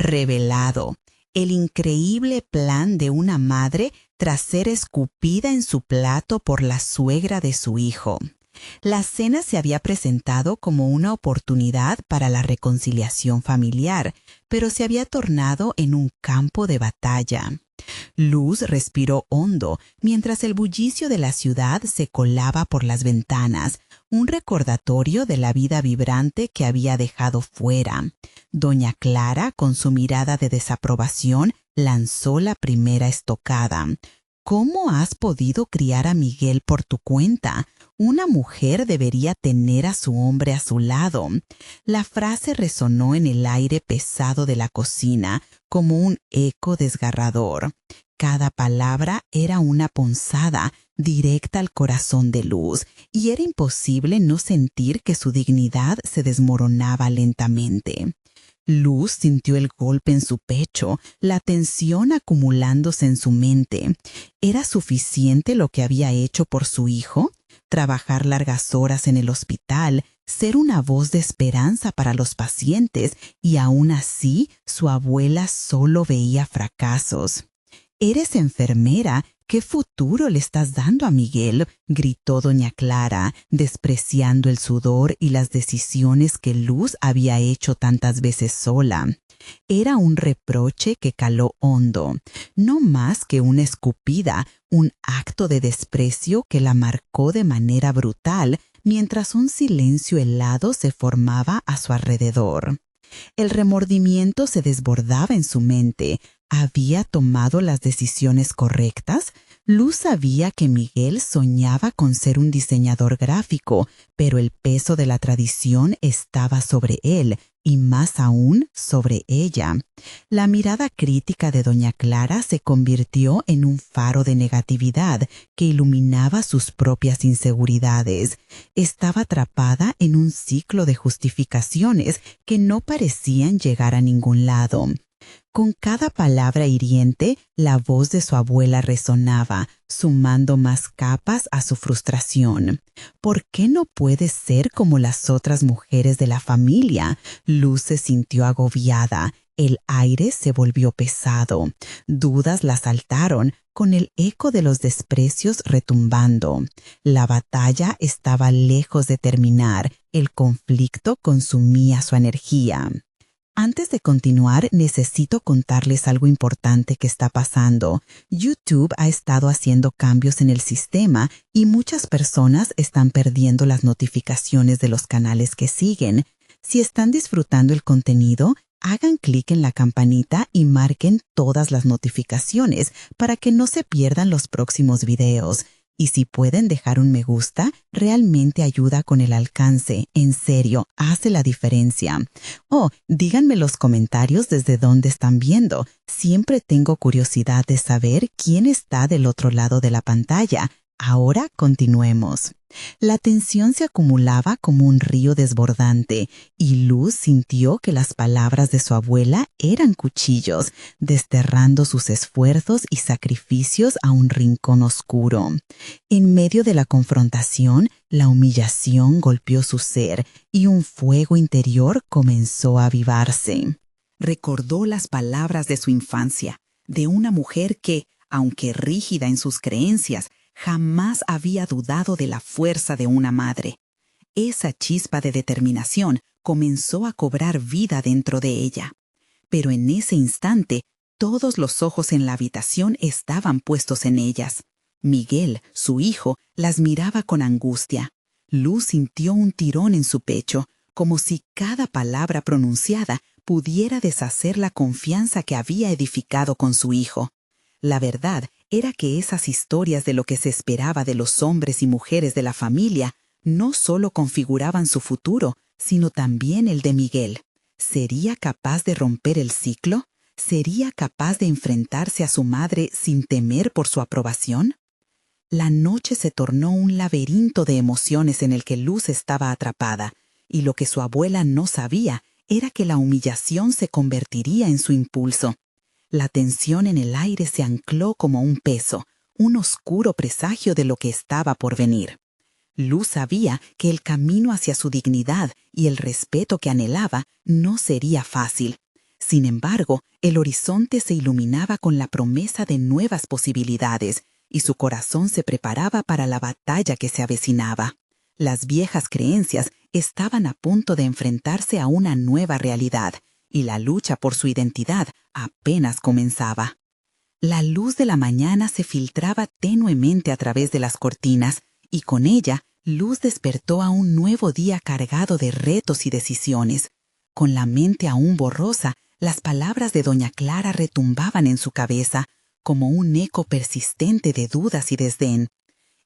revelado. El increíble plan de una madre tras ser escupida en su plato por la suegra de su hijo. La cena se había presentado como una oportunidad para la reconciliación familiar, pero se había tornado en un campo de batalla. Luz respiró hondo mientras el bullicio de la ciudad se colaba por las ventanas, un recordatorio de la vida vibrante que había dejado fuera. Doña Clara, con su mirada de desaprobación, lanzó la primera estocada. ¿Cómo has podido criar a Miguel por tu cuenta? Una mujer debería tener a su hombre a su lado. La frase resonó en el aire pesado de la cocina como un eco desgarrador. Cada palabra era una punzada directa al corazón de Luz, y era imposible no sentir que su dignidad se desmoronaba lentamente. Luz sintió el golpe en su pecho, la tensión acumulándose en su mente. ¿Era suficiente lo que había hecho por su hijo? Trabajar largas horas en el hospital, ser una voz de esperanza para los pacientes, y aún así su abuela solo veía fracasos. «Eres enfermera. ¿Qué futuro le estás dando a Miguel?», gritó doña Clara, despreciando el sudor y las decisiones que Luz había hecho tantas veces sola. Era un reproche que caló hondo, no más que una escupida, un acto de desprecio que la marcó de manera brutal, mientras un silencio helado se formaba a su alrededor. El remordimiento se desbordaba en su mente. ¿Había tomado las decisiones correctas? Luz sabía que Miguel soñaba con ser un diseñador gráfico, pero el peso de la tradición estaba sobre él, y más aún sobre ella. La mirada crítica de doña Clara se convirtió en un faro de negatividad que iluminaba sus propias inseguridades. Estaba atrapada en un ciclo de justificaciones que no parecían llegar a ningún lado. Con cada palabra hiriente, la voz de su abuela resonaba, sumando más capas a su frustración. ¿Por qué no puedes ser como las otras mujeres de la familia? Luz se sintió agobiada. El aire se volvió pesado. Dudas la asaltaron, con el eco de los desprecios retumbando. La batalla estaba lejos de terminar. El conflicto consumía su energía. Antes de continuar, necesito contarles algo importante que está pasando. YouTube ha estado haciendo cambios en el sistema y muchas personas están perdiendo las notificaciones de los canales que siguen. Si están disfrutando el contenido, hagan clic en la campanita y marquen todas las notificaciones para que no se pierdan los próximos videos. Y si pueden dejar un me gusta, realmente ayuda con el alcance. En serio, hace la diferencia. Díganme en los comentarios desde dónde están viendo. Siempre tengo curiosidad de saber quién está del otro lado de la pantalla. Ahora continuemos. La tensión se acumulaba como un río desbordante y Luz sintió que las palabras de su abuela eran cuchillos, desterrando sus esfuerzos y sacrificios a un rincón oscuro. En medio de la confrontación, la humillación golpeó su ser y un fuego interior comenzó a avivarse. Recordó las palabras de su infancia, de una mujer que, aunque rígida en sus creencias, jamás había dudado de la fuerza de una madre. Esa chispa de determinación comenzó a cobrar vida dentro de ella. Pero en ese instante, todos los ojos en la habitación estaban puestos en ellas. Miguel, su hijo, las miraba con angustia. Luz sintió un tirón en su pecho, como si cada palabra pronunciada pudiera deshacer la confianza que había edificado con su hijo. La verdad era que esas historias de lo que se esperaba de los hombres y mujeres de la familia no solo configuraban su futuro, sino también el de Miguel. ¿Sería capaz de romper el ciclo? ¿Sería capaz de enfrentarse a su madre sin temer por su aprobación? La noche se tornó un laberinto de emociones en el que Luz estaba atrapada, y lo que su abuela no sabía era que la humillación se convertiría en su impulso. La tensión en el aire se ancló como un peso, un oscuro presagio de lo que estaba por venir. Luz sabía que el camino hacia su dignidad y el respeto que anhelaba no sería fácil. Sin embargo, el horizonte se iluminaba con la promesa de nuevas posibilidades y su corazón se preparaba para la batalla que se avecinaba. Las viejas creencias estaban a punto de enfrentarse a una nueva realidad y la lucha por su identidad apenas comenzaba. La luz de la mañana se filtraba tenuemente a través de las cortinas y con ella Luz despertó a un nuevo día cargado de retos y decisiones. Con la mente aún borrosa, las palabras de doña Clara retumbaban en su cabeza como un eco persistente de dudas y desdén.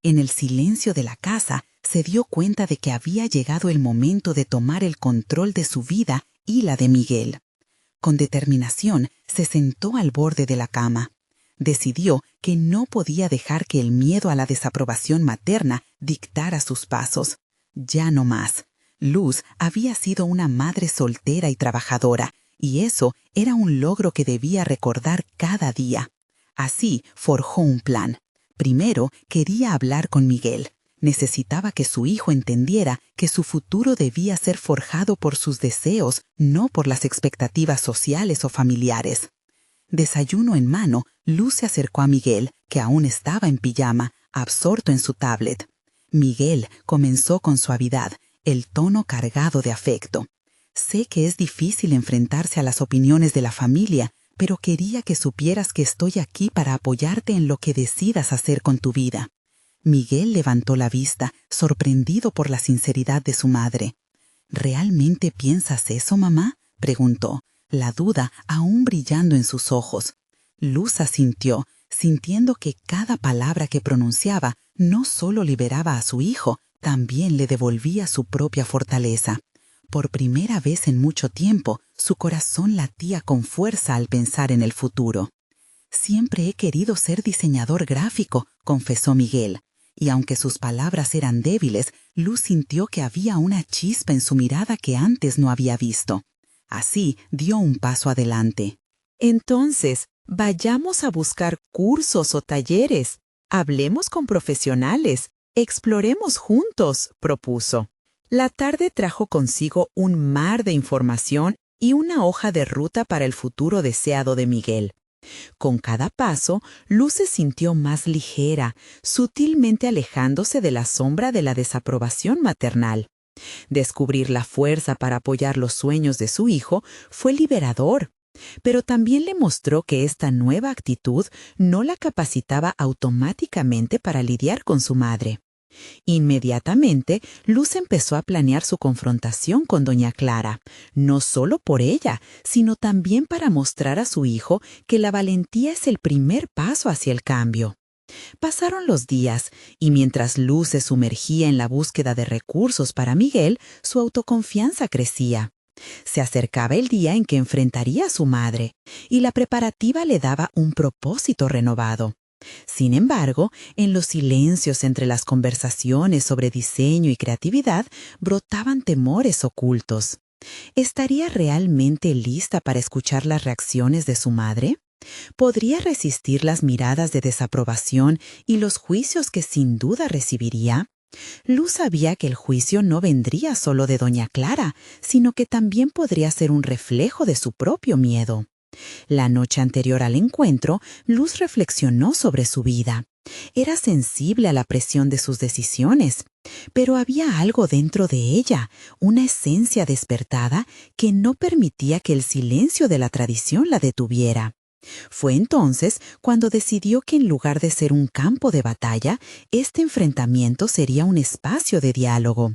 En el silencio de la casa se dio cuenta de que había llegado el momento de tomar el control de su vida y la de Miguel. Con determinación se sentó al borde de la cama. Decidió que no podía dejar que el miedo a la desaprobación materna dictara sus pasos. Ya no más. Luz había sido una madre soltera y trabajadora, y eso era un logro que debía recordar cada día. Así forjó un plan. Primero quería hablar con Miguel. Necesitaba que su hijo entendiera que su futuro debía ser forjado por sus deseos, no por las expectativas sociales o familiares. Desayuno en mano, Luz se acercó a Miguel, que aún estaba en pijama, absorto en su tablet. Miguel comenzó con suavidad, el tono cargado de afecto. Sé que es difícil enfrentarse a las opiniones de la familia, pero quería que supieras que estoy aquí para apoyarte en lo que decidas hacer con tu vida. Miguel levantó la vista, sorprendido por la sinceridad de su madre. ¿Realmente piensas eso, mamá?, preguntó, la duda aún brillando en sus ojos. Luz asintió, sintiendo que cada palabra que pronunciaba no solo liberaba a su hijo, también le devolvía su propia fortaleza. Por primera vez en mucho tiempo, su corazón latía con fuerza al pensar en el futuro. Siempre he querido ser diseñador gráfico, confesó Miguel. Y aunque sus palabras eran débiles, Luz sintió que había una chispa en su mirada que antes no había visto. Así dio un paso adelante. Entonces, vayamos a buscar cursos o talleres. Hablemos con profesionales. Exploremos juntos, propuso. La tarde trajo consigo un mar de información y una hoja de ruta para el futuro deseado de Miguel. Con cada paso, Luz se sintió más ligera, sutilmente alejándose de la sombra de la desaprobación maternal. Descubrir la fuerza para apoyar los sueños de su hijo fue liberador, pero también le mostró que esta nueva actitud no la capacitaba automáticamente para lidiar con su madre. Inmediatamente, Luz empezó a planear su confrontación con doña Clara, no solo por ella, sino también para mostrar a su hijo que la valentía es el primer paso hacia el cambio. Pasaron los días, y mientras Luz se sumergía en la búsqueda de recursos para Miguel, su autoconfianza crecía. Se acercaba el día en que enfrentaría a su madre, y la preparativa le daba un propósito renovado. Sin embargo, en los silencios entre las conversaciones sobre diseño y creatividad, brotaban temores ocultos. ¿Estaría realmente lista para escuchar las reacciones de su madre? ¿Podría resistir las miradas de desaprobación y los juicios que sin duda recibiría? Luz sabía que el juicio no vendría solo de doña Clara, sino que también podría ser un reflejo de su propio miedo. La noche anterior al encuentro, Luz reflexionó sobre su vida. Era sensible a la presión de sus decisiones, pero había algo dentro de ella, una esencia despertada que no permitía que el silencio de la tradición la detuviera. Fue entonces cuando decidió que en lugar de ser un campo de batalla, este enfrentamiento sería un espacio de diálogo.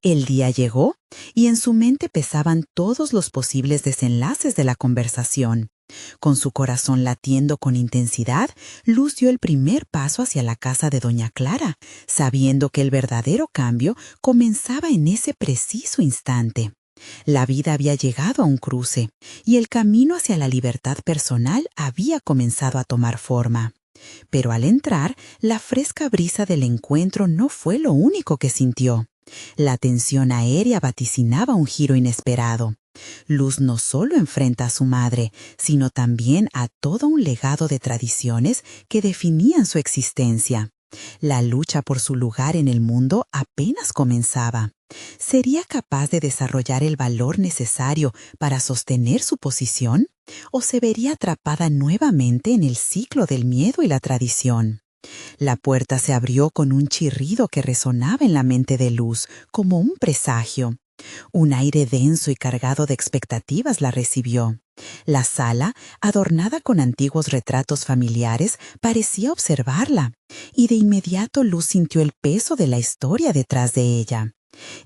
El día llegó y en su mente pesaban todos los posibles desenlaces de la conversación. Con su corazón latiendo con intensidad, Luz dio el primer paso hacia la casa de doña Clara, sabiendo que el verdadero cambio comenzaba en ese preciso instante. La vida había llegado a un cruce y el camino hacia la libertad personal había comenzado a tomar forma. Pero al entrar, la fresca brisa del encuentro no fue lo único que sintió. La tensión aérea vaticinaba un giro inesperado. Luz no solo enfrenta a su madre, sino también a todo un legado de tradiciones que definían su existencia. La lucha por su lugar en el mundo apenas comenzaba. ¿Sería capaz de desarrollar el valor necesario para sostener su posición? ¿O se vería atrapada nuevamente en el ciclo del miedo y la tradición? La puerta se abrió con un chirrido que resonaba en la mente de Luz, como un presagio. Un aire denso y cargado de expectativas la recibió. La sala, adornada con antiguos retratos familiares, parecía observarla, y de inmediato Luz sintió el peso de la historia detrás de ella.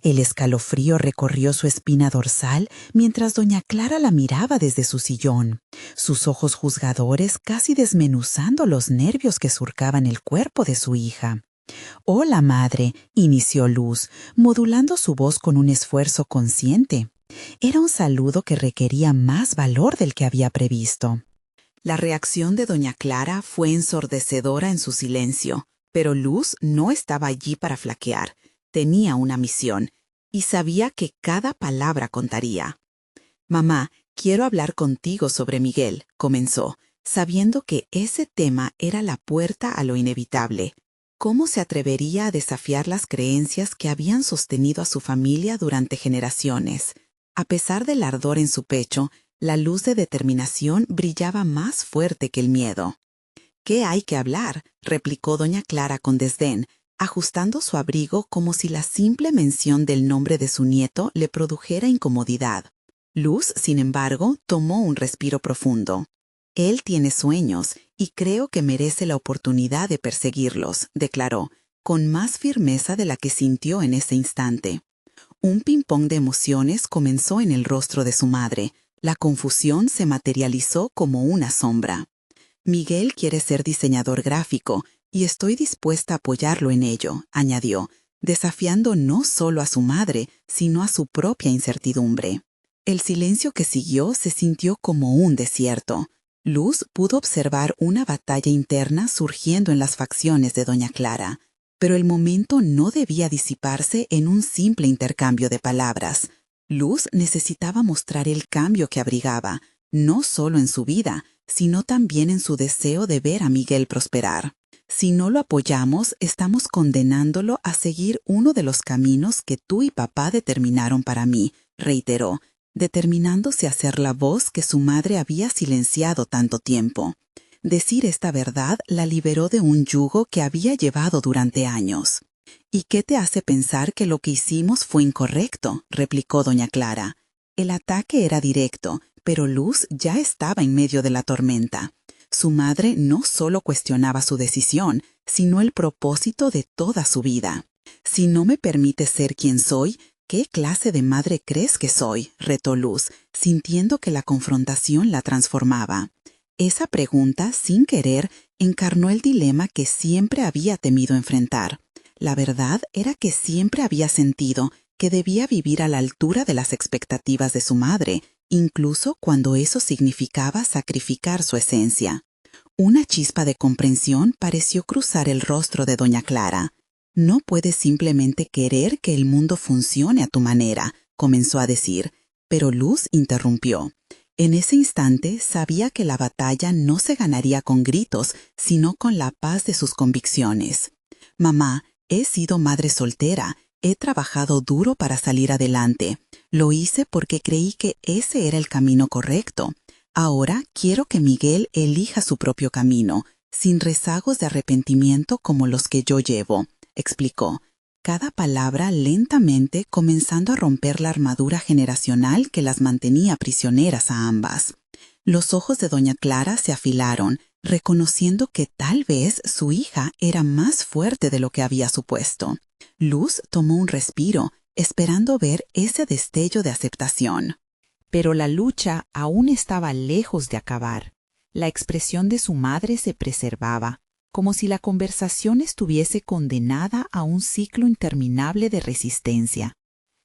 El escalofrío recorrió su espina dorsal mientras doña Clara la miraba desde su sillón, sus ojos juzgadores casi desmenuzando los nervios que surcaban el cuerpo de su hija. «Hola, madre», inició Luz, modulando su voz con un esfuerzo consciente. Era un saludo que requería más valor del que había previsto. La reacción de doña Clara fue ensordecedora en su silencio, pero Luz no estaba allí para flaquear. Tenía una misión, y sabía que cada palabra contaría. «Mamá, quiero hablar contigo sobre Miguel», comenzó, sabiendo que ese tema era la puerta a lo inevitable. ¿Cómo se atrevería a desafiar las creencias que habían sostenido a su familia durante generaciones? A pesar del ardor en su pecho, la luz de determinación brillaba más fuerte que el miedo. «¿Qué hay que hablar?», replicó doña Clara con desdén, ajustando su abrigo como si la simple mención del nombre de su nieto le produjera incomodidad. Luz, sin embargo, tomó un respiro profundo. «Él tiene sueños y creo que merece la oportunidad de perseguirlos», declaró, con más firmeza de la que sintió en ese instante. Un ping-pong de emociones comenzó en el rostro de su madre. La confusión se materializó como una sombra. «Miguel quiere ser diseñador gráfico y estoy dispuesta a apoyarlo en ello», añadió, desafiando no solo a su madre, sino a su propia incertidumbre. El silencio que siguió se sintió como un desierto. Luz pudo observar una batalla interna surgiendo en las facciones de doña Clara, pero el momento no debía disiparse en un simple intercambio de palabras. Luz necesitaba mostrar el cambio que abrigaba, no solo en su vida, sino también en su deseo de ver a Miguel prosperar. «Si no lo apoyamos, estamos condenándolo a seguir uno de los caminos que tú y papá determinaron para mí», reiteró, determinándose a ser la voz que su madre había silenciado tanto tiempo. Decir esta verdad la liberó de un yugo que había llevado durante años. «¿Y qué te hace pensar que lo que hicimos fue incorrecto?», replicó doña Clara. El ataque era directo, pero Luz ya estaba en medio de la tormenta. Su madre no solo cuestionaba su decisión, sino el propósito de toda su vida. «Si no me permites ser quien soy, ¿qué clase de madre crees que soy?», retó Luz, sintiendo que la confrontación la transformaba. Esa pregunta, sin querer, encarnó el dilema que siempre había temido enfrentar. La verdad era que siempre había sentido que debía vivir a la altura de las expectativas de su madre, incluso cuando eso significaba sacrificar su esencia. Una chispa de comprensión pareció cruzar el rostro de doña Clara. «No puedes simplemente querer que el mundo funcione a tu manera», comenzó a decir, pero Luz interrumpió. En ese instante sabía que la batalla no se ganaría con gritos, sino con la paz de sus convicciones. «Mamá, he sido madre soltera. He trabajado duro para salir adelante. Lo hice porque creí que ese era el camino correcto. Ahora quiero que Miguel elija su propio camino, sin rezagos de arrepentimiento como los que yo llevo», explicó, cada palabra lentamente comenzando a romper la armadura generacional que las mantenía prisioneras a ambas. Los ojos de doña Clara se afilaron, reconociendo que tal vez su hija era más fuerte de lo que había supuesto. Luz tomó un respiro, esperando ver ese destello de aceptación. Pero la lucha aún estaba lejos de acabar. La expresión de su madre se preservaba, como si la conversación estuviese condenada a un ciclo interminable de resistencia.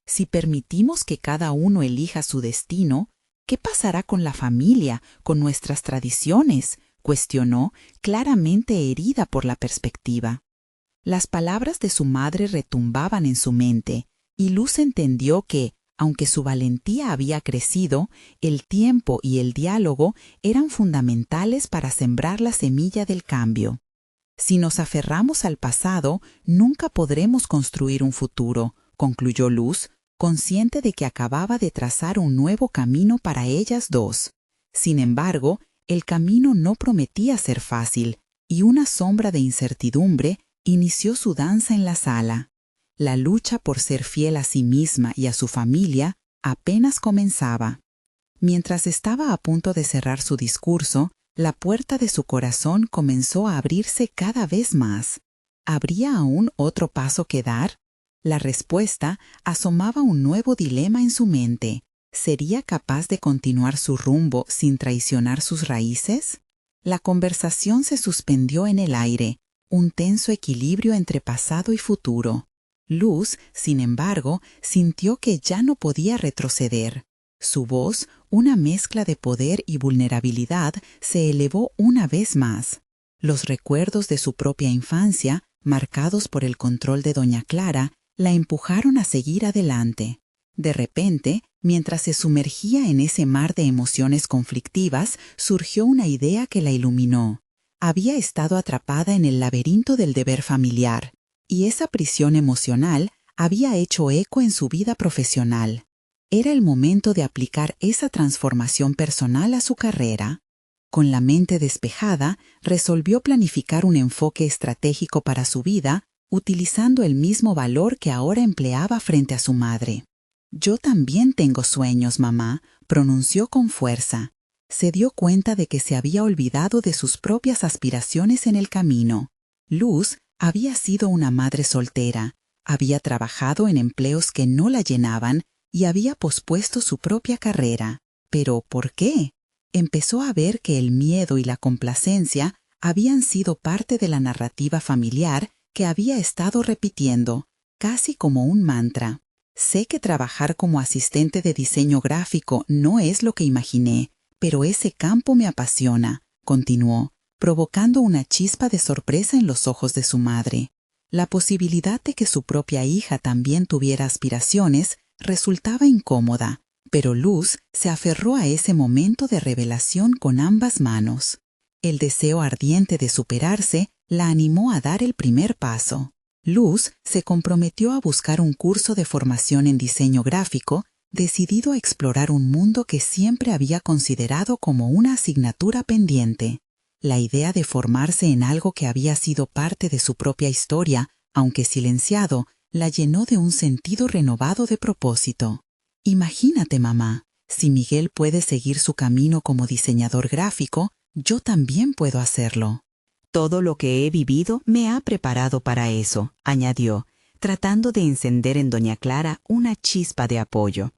Si permitimos que cada uno elija su destino, ¿qué pasará con la familia, con nuestras tradiciones?, cuestionó, claramente herida por la perspectiva. Las palabras de su madre retumbaban en su mente, y Luz entendió que, aunque su valentía había crecido, el tiempo y el diálogo eran fundamentales para sembrar la semilla del cambio. Si nos aferramos al pasado, nunca podremos construir un futuro, concluyó Luz, consciente de que acababa de trazar un nuevo camino para ellas dos. Sin embargo, el camino no prometía ser fácil, y una sombra de incertidumbre inició su danza en la sala. La lucha por ser fiel a sí misma y a su familia apenas comenzaba. Mientras estaba a punto de cerrar su discurso, la puerta de su corazón comenzó a abrirse cada vez más. ¿Habría aún otro paso que dar? La respuesta asomaba un nuevo dilema en su mente. ¿Sería capaz de continuar su rumbo sin traicionar sus raíces? La conversación se suspendió en el aire, un tenso equilibrio entre pasado y futuro. Luz, sin embargo, sintió que ya no podía retroceder. Su voz, una mezcla de poder y vulnerabilidad, se elevó una vez más. Los recuerdos de su propia infancia, marcados por el control de doña Clara, la empujaron a seguir adelante. De repente, mientras se sumergía en ese mar de emociones conflictivas, surgió una idea que la iluminó. Había estado atrapada en el laberinto del deber familiar, y esa prisión emocional había hecho eco en su vida profesional. Era el momento de aplicar esa transformación personal a su carrera. Con la mente despejada, resolvió planificar un enfoque estratégico para su vida, utilizando el mismo valor que ahora empleaba frente a su madre. «Yo también tengo sueños, mamá», pronunció con fuerza. Se dio cuenta de que se había olvidado de sus propias aspiraciones en el camino. Luz había sido una madre soltera, había trabajado en empleos que no la llenaban y había pospuesto su propia carrera. ¿Pero por qué? Empezó a ver que el miedo y la complacencia habían sido parte de la narrativa familiar que había estado repitiendo, casi como un mantra. «Sé que trabajar como asistente de diseño gráfico no es lo que imaginé, pero ese campo me apasiona», continuó, provocando una chispa de sorpresa en los ojos de su madre. La posibilidad de que su propia hija también tuviera aspiraciones resultaba incómoda, pero Luz se aferró a ese momento de revelación con ambas manos. El deseo ardiente de superarse la animó a dar el primer paso. Luz se comprometió a buscar un curso de formación en diseño gráfico, decidido a explorar un mundo que siempre había considerado como una asignatura pendiente. La idea de formarse en algo que había sido parte de su propia historia, aunque silenciado, la llenó de un sentido renovado de propósito. «Imagínate, mamá, si Miguel puede seguir su camino como diseñador gráfico, yo también puedo hacerlo». «Todo lo que he vivido me ha preparado para eso», añadió, tratando de encender en doña Clara una chispa de apoyo.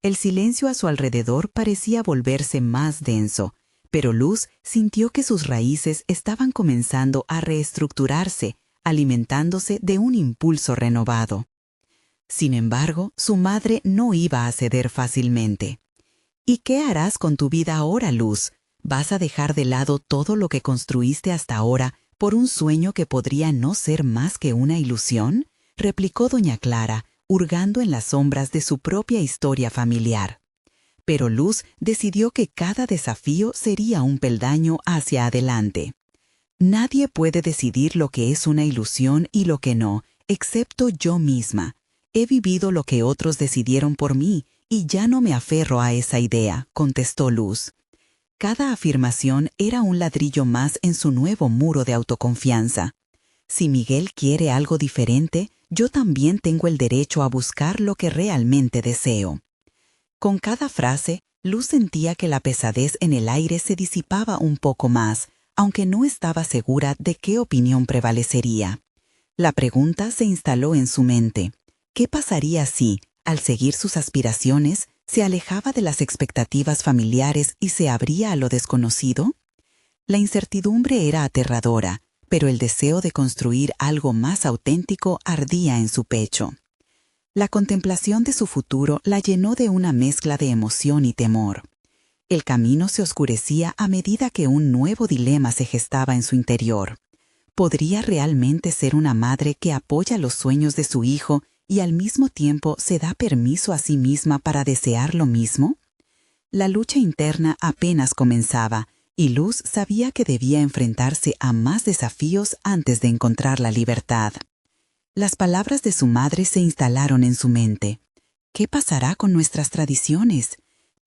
El silencio a su alrededor parecía volverse más denso, pero Luz sintió que sus raíces estaban comenzando a reestructurarse, alimentándose de un impulso renovado. Sin embargo, su madre no iba a ceder fácilmente. «¿Y qué harás con tu vida ahora, Luz? ¿Vas a dejar de lado todo lo que construiste hasta ahora por un sueño que podría no ser más que una ilusión?», replicó doña Clara, hurgando en las sombras de su propia historia familiar. Pero Luz decidió que cada desafío sería un peldaño hacia adelante. «Nadie puede decidir lo que es una ilusión y lo que no, excepto yo misma. He vivido lo que otros decidieron por mí y ya no me aferro a esa idea», contestó Luz. Cada afirmación era un ladrillo más en su nuevo muro de autoconfianza. «Si Miguel quiere algo diferente, yo también tengo el derecho a buscar lo que realmente deseo». Con cada frase, Luz sentía que la pesadez en el aire se disipaba un poco más, aunque no estaba segura de qué opinión prevalecería. La pregunta se instaló en su mente. ¿Qué pasaría si, al seguir sus aspiraciones, se alejaba de las expectativas familiares y se abría a lo desconocido? La incertidumbre era aterradora, pero el deseo de construir algo más auténtico ardía en su pecho. La contemplación de su futuro la llenó de una mezcla de emoción y temor. El camino se oscurecía a medida que un nuevo dilema se gestaba en su interior. ¿Podría realmente ser una madre que apoya los sueños de su hijo y al mismo tiempo se da permiso a sí misma para desear lo mismo? La lucha interna apenas comenzaba y Luz sabía que debía enfrentarse a más desafíos antes de encontrar la libertad. Las palabras de su madre se instalaron en su mente. ¿Qué pasará con nuestras tradiciones?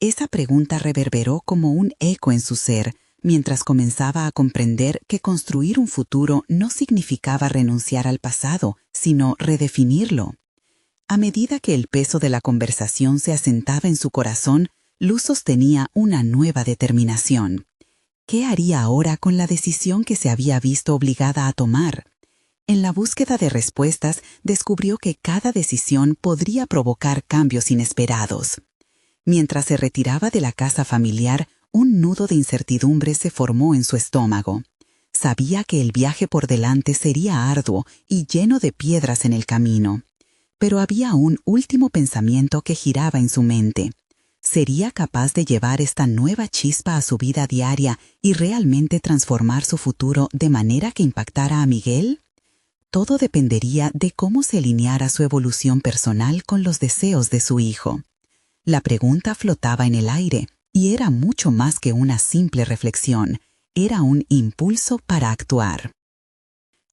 Esa pregunta reverberó como un eco en su ser, mientras comenzaba a comprender que construir un futuro no significaba renunciar al pasado, sino redefinirlo. A medida que el peso de la conversación se asentaba en su corazón, Luz sostenía una nueva determinación. ¿Qué haría ahora con la decisión que se había visto obligada a tomar? En la búsqueda de respuestas, descubrió que cada decisión podría provocar cambios inesperados. Mientras se retiraba de la casa familiar, un nudo de incertidumbre se formó en su estómago. Sabía que el viaje por delante sería arduo y lleno de piedras en el camino. Pero había un último pensamiento que giraba en su mente. ¿Sería capaz de llevar esta nueva chispa a su vida diaria y realmente transformar su futuro de manera que impactara a Miguel? Todo dependería de cómo se alineara su evolución personal con los deseos de su hijo. La pregunta flotaba en el aire y era mucho más que una simple reflexión. Era un impulso para actuar.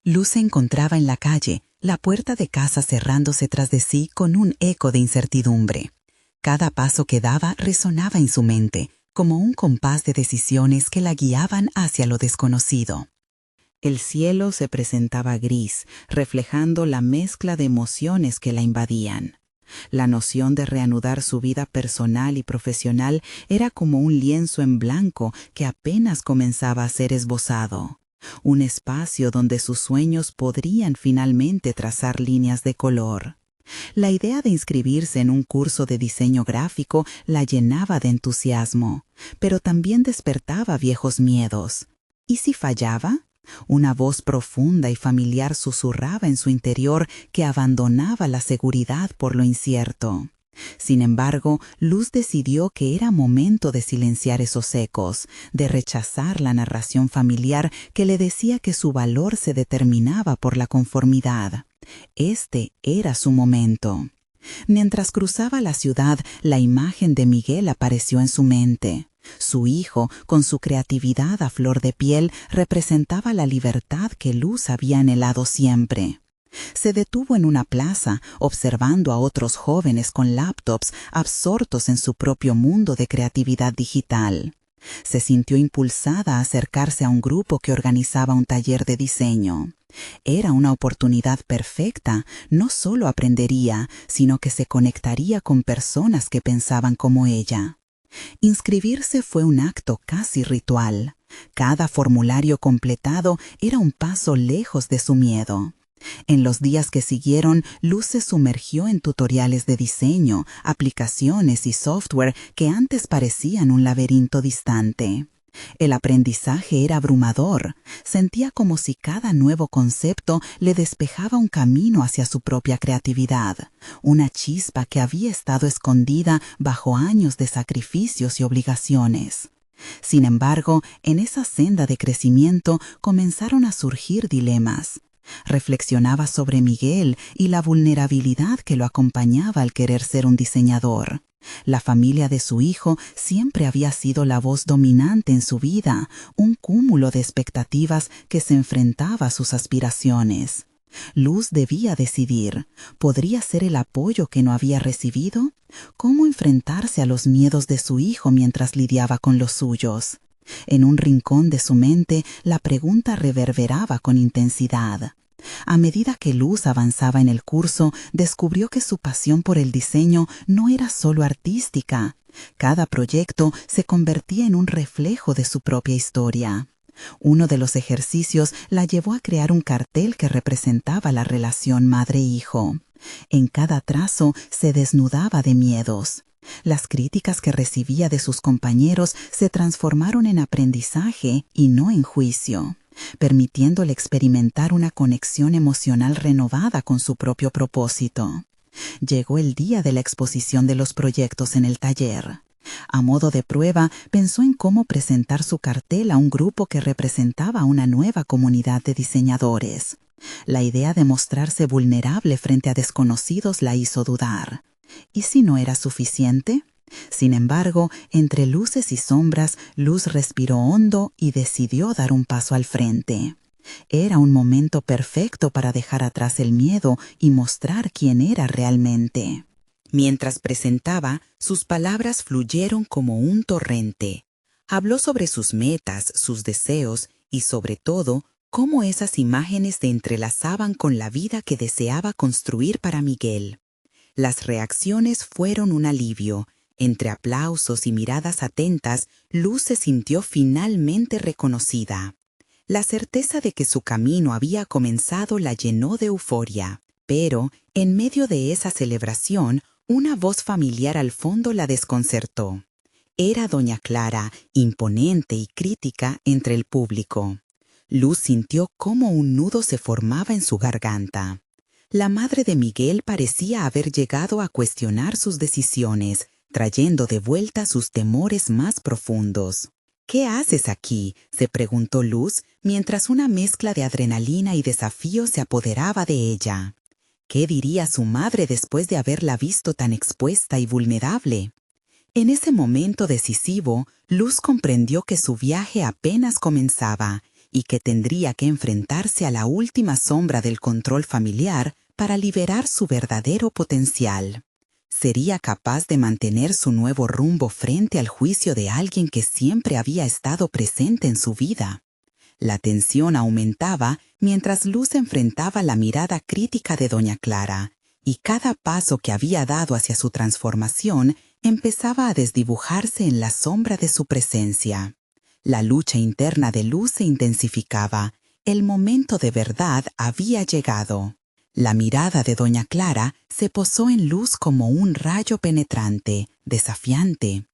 Luz se encontraba en la calle, la puerta de casa cerrándose tras de sí con un eco de incertidumbre. Cada paso que daba resonaba en su mente, como un compás de decisiones que la guiaban hacia lo desconocido. El cielo se presentaba gris, reflejando la mezcla de emociones que la invadían. La noción de reanudar su vida personal y profesional era como un lienzo en blanco que apenas comenzaba a ser esbozado. Un espacio donde sus sueños podrían finalmente trazar líneas de color. La idea de inscribirse en un curso de diseño gráfico la llenaba de entusiasmo, pero también despertaba viejos miedos. ¿Y si fallaba? Una voz profunda y familiar susurraba en su interior que abandonaba la seguridad por lo incierto. Sin embargo, Luz decidió que era momento de silenciar esos ecos, de rechazar la narración familiar que le decía que su valor se determinaba por la conformidad. Este era su momento. Mientras cruzaba la ciudad, la imagen de Miguel apareció en su mente. Su hijo, con su creatividad a flor de piel, representaba la libertad que Luz había anhelado siempre. Se detuvo en una plaza, observando a otros jóvenes con laptops absortos en su propio mundo de creatividad digital. Se sintió impulsada a acercarse a un grupo que organizaba un taller de diseño. Era una oportunidad perfecta. No solo aprendería, sino que se conectaría con personas que pensaban como ella. Inscribirse fue un acto casi ritual. Cada formulario completado era un paso lejos de su miedo. En los días que siguieron, Luz se sumergió en tutoriales de diseño, aplicaciones y software que antes parecían un laberinto distante. El aprendizaje era abrumador. Sentía como si cada nuevo concepto le despejaba un camino hacia su propia creatividad, una chispa que había estado escondida bajo años de sacrificios y obligaciones. Sin embargo, en esa senda de crecimiento comenzaron a surgir dilemas. Reflexionaba sobre Miguel y la vulnerabilidad que lo acompañaba al querer ser un diseñador. La familia de su hijo siempre había sido la voz dominante en su vida, un cúmulo de expectativas que se enfrentaba a sus aspiraciones. Luz debía decidir. ¿Podría ser el apoyo que no había recibido? ¿Cómo enfrentarse a los miedos de su hijo mientras lidiaba con los suyos? En un rincón de su mente, la pregunta reverberaba con intensidad. A medida que Luz avanzaba en el curso, descubrió que su pasión por el diseño no era solo artística. Cada proyecto se convertía en un reflejo de su propia historia. Uno de los ejercicios la llevó a crear un cartel que representaba la relación madre-hijo. En cada trazo se desnudaba de miedos. Las críticas que recibía de sus compañeros se transformaron en aprendizaje y no en juicio, permitiéndole experimentar una conexión emocional renovada con su propio propósito. Llegó el día de la exposición de los proyectos en el taller. A modo de prueba, pensó en cómo presentar su cartel a un grupo que representaba una nueva comunidad de diseñadores. La idea de mostrarse vulnerable frente a desconocidos la hizo dudar. ¿Y si no era suficiente? Sin embargo, entre luces y sombras, Luz respiró hondo y decidió dar un paso al frente. Era un momento perfecto para dejar atrás el miedo y mostrar quién era realmente. Mientras presentaba, sus palabras fluyeron como un torrente. Habló sobre sus metas, sus deseos y, sobre todo, cómo esas imágenes se entrelazaban con la vida que deseaba construir para Miguel. Las reacciones fueron un alivio. Entre aplausos y miradas atentas, Luz se sintió finalmente reconocida. La certeza de que su camino había comenzado la llenó de euforia. Pero, en medio de esa celebración, una voz familiar al fondo la desconcertó. Era doña Clara, imponente y crítica entre el público. Luz sintió cómo un nudo se formaba en su garganta. La madre de Miguel parecía haber llegado a cuestionar sus decisiones, trayendo de vuelta sus temores más profundos. «¿Qué haces aquí?», se preguntó Luz, mientras una mezcla de adrenalina y desafío se apoderaba de ella. ¿Qué diría su madre después de haberla visto tan expuesta y vulnerable? En ese momento decisivo, Luz comprendió que su viaje apenas comenzaba y que tendría que enfrentarse a la última sombra del control familiar para liberar su verdadero potencial. ¿Sería capaz de mantener su nuevo rumbo frente al juicio de alguien que siempre había estado presente en su vida? La tensión aumentaba mientras Luz enfrentaba la mirada crítica de doña Clara, y cada paso que había dado hacia su transformación empezaba a desdibujarse en la sombra de su presencia. La lucha interna de Luz se intensificaba. El momento de verdad había llegado. La mirada de doña Clara se posó en Luz como un rayo penetrante, desafiante.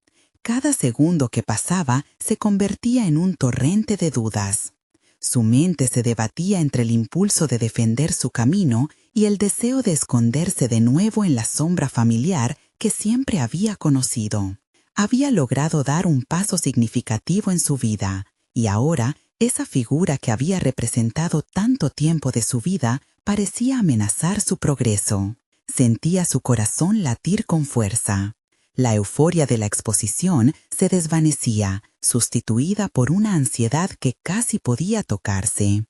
Cada segundo que pasaba se convertía en un torrente de dudas. Su mente se debatía entre el impulso de defender su camino y el deseo de esconderse de nuevo en la sombra familiar que siempre había conocido. Había logrado dar un paso significativo en su vida, y ahora esa figura que había representado tanto tiempo de su vida parecía amenazar su progreso. Sentía su corazón latir con fuerza. La euforia de la exposición se desvanecía, sustituida por una ansiedad que casi podía tocarse.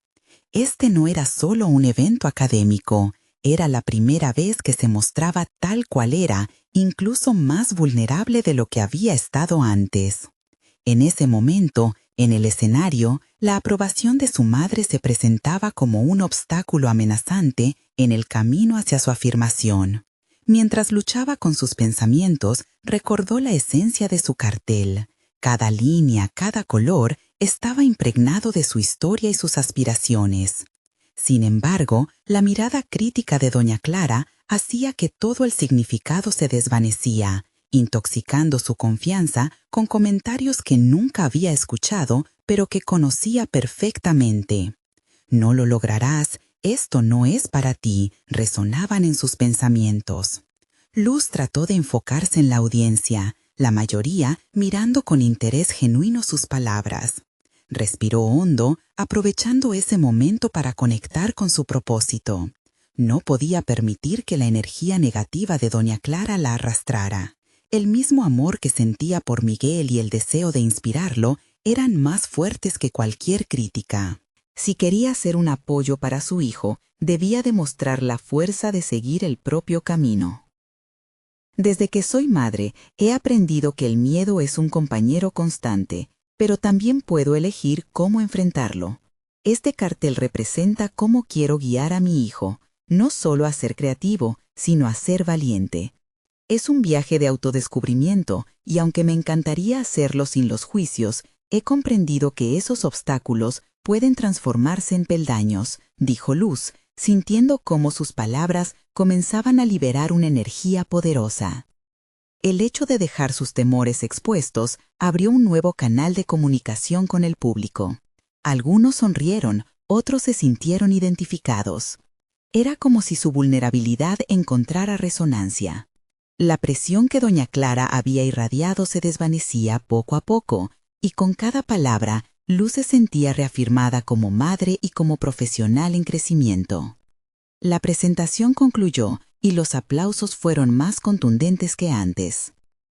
Este no era solo un evento académico, era la primera vez que se mostraba tal cual era, incluso más vulnerable de lo que había estado antes. En ese momento, en el escenario, la aprobación de su madre se presentaba como un obstáculo amenazante en el camino hacia su afirmación. Mientras luchaba con sus pensamientos, recordó la esencia de su cartel. Cada línea, cada color, estaba impregnado de su historia y sus aspiraciones. Sin embargo, la mirada crítica de doña Clara hacía que todo el significado se desvanecía, intoxicando su confianza con comentarios que nunca había escuchado, pero que conocía perfectamente. «No lo lograrás, esto no es para ti», resonaban en sus pensamientos. Luz trató de enfocarse en la audiencia, la mayoría mirando con interés genuino sus palabras. Respiró hondo, aprovechando ese momento para conectar con su propósito. No podía permitir que la energía negativa de doña Clara la arrastrara. El mismo amor que sentía por Miguel y el deseo de inspirarlo eran más fuertes que cualquier crítica. Si quería ser un apoyo para su hijo, debía demostrar la fuerza de seguir el propio camino. Desde que soy madre, he aprendido que el miedo es un compañero constante, pero también puedo elegir cómo enfrentarlo. Este cartel representa cómo quiero guiar a mi hijo, no solo a ser creativo, sino a ser valiente. Es un viaje de autodescubrimiento, y aunque me encantaría hacerlo sin los juicios, he comprendido que esos obstáculos pueden transformarse en peldaños, dijo Luz, sintiendo cómo sus palabras comenzaban a liberar una energía poderosa. El hecho de dejar sus temores expuestos abrió un nuevo canal de comunicación con el público. Algunos sonrieron, otros se sintieron identificados. Era como si su vulnerabilidad encontrara resonancia. La presión que doña Clara había irradiado se desvanecía poco a poco, y con cada palabra, Luz se sentía reafirmada como madre y como profesional en crecimiento. La presentación concluyó y los aplausos fueron más contundentes que antes.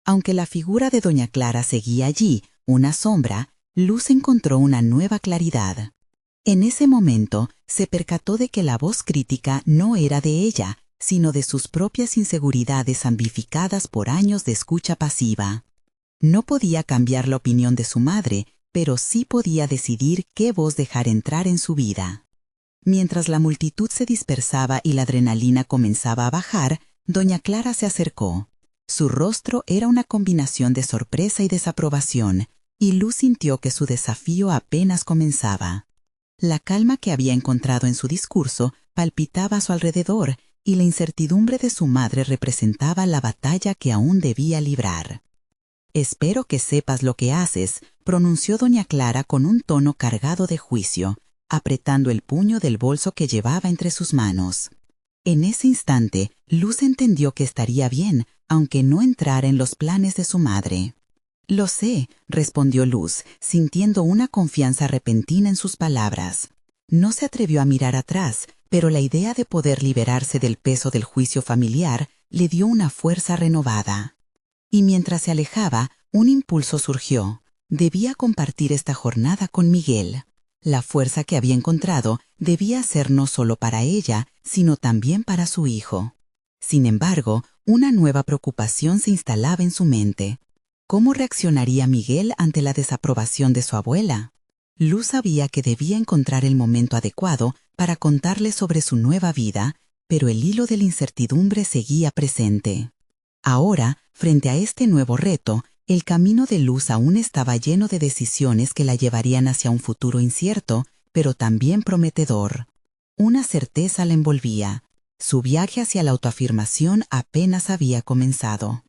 Aunque la figura de doña Clara seguía allí, una sombra, Luz encontró una nueva claridad. En ese momento se percató de que la voz crítica no era de ella, sino de sus propias inseguridades amplificadas por años de escucha pasiva. No podía cambiar la opinión de su madre, pero sí podía decidir qué voz dejar entrar en su vida. Mientras la multitud se dispersaba y la adrenalina comenzaba a bajar, doña Clara se acercó. Su rostro era una combinación de sorpresa y desaprobación, y Luz sintió que su desafío apenas comenzaba. La calma que había encontrado en su discurso palpitaba a su alrededor, y la incertidumbre de su madre representaba la batalla que aún debía librar. «Espero que sepas lo que haces», pronunció doña Clara con un tono cargado de juicio, apretando el puño del bolso que llevaba entre sus manos. En ese instante, Luz entendió que estaría bien, aunque no entrara en los planes de su madre. «Lo sé», respondió Luz, sintiendo una confianza repentina en sus palabras. No se atrevió a mirar atrás, pero la idea de poder liberarse del peso del juicio familiar le dio una fuerza renovada. Y mientras se alejaba, un impulso surgió. Debía compartir esta jornada con Miguel. La fuerza que había encontrado debía ser no solo para ella, sino también para su hijo. Sin embargo, una nueva preocupación se instalaba en su mente. ¿Cómo reaccionaría Miguel ante la desaprobación de su abuela? Luz sabía que debía encontrar el momento adecuado para contarle sobre su nueva vida, pero el hilo de la incertidumbre seguía presente. Ahora, frente a este nuevo reto, el camino de Luz aún estaba lleno de decisiones que la llevarían hacia un futuro incierto, pero también prometedor. Una certeza la envolvía. Su viaje hacia la autoafirmación apenas había comenzado.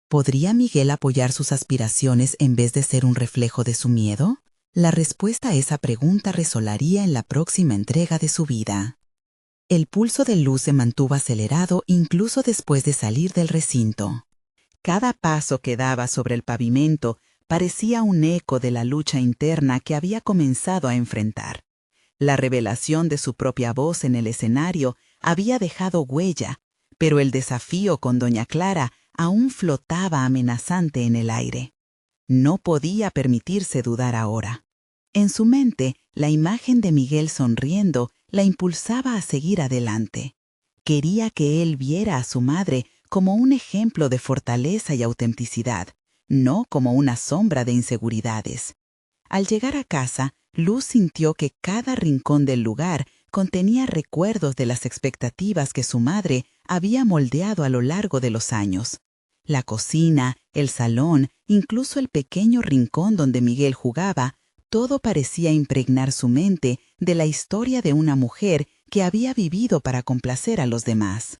¿Podría Miguel apoyar sus aspiraciones en vez de ser un reflejo de su miedo? La respuesta a esa pregunta resolaría en la próxima entrega de su vida. El pulso de Luz se mantuvo acelerado incluso después de salir del recinto. Cada paso que daba sobre el pavimento parecía un eco de la lucha interna que había comenzado a enfrentar. La revelación de su propia voz en el escenario había dejado huella, pero el desafío con doña Clara aún flotaba amenazante en el aire. No podía permitirse dudar ahora. En su mente, la imagen de Miguel sonriendo la impulsaba a seguir adelante. Quería que él viera a su madre como un ejemplo de fortaleza y autenticidad, no como una sombra de inseguridades. Al llegar a casa, Luz sintió que cada rincón del lugar contenía recuerdos de las expectativas que su madre había moldeado a lo largo de los años. La cocina, el salón, incluso el pequeño rincón donde Miguel jugaba, todo parecía impregnar su mente de la historia de una mujer que había vivido para complacer a los demás.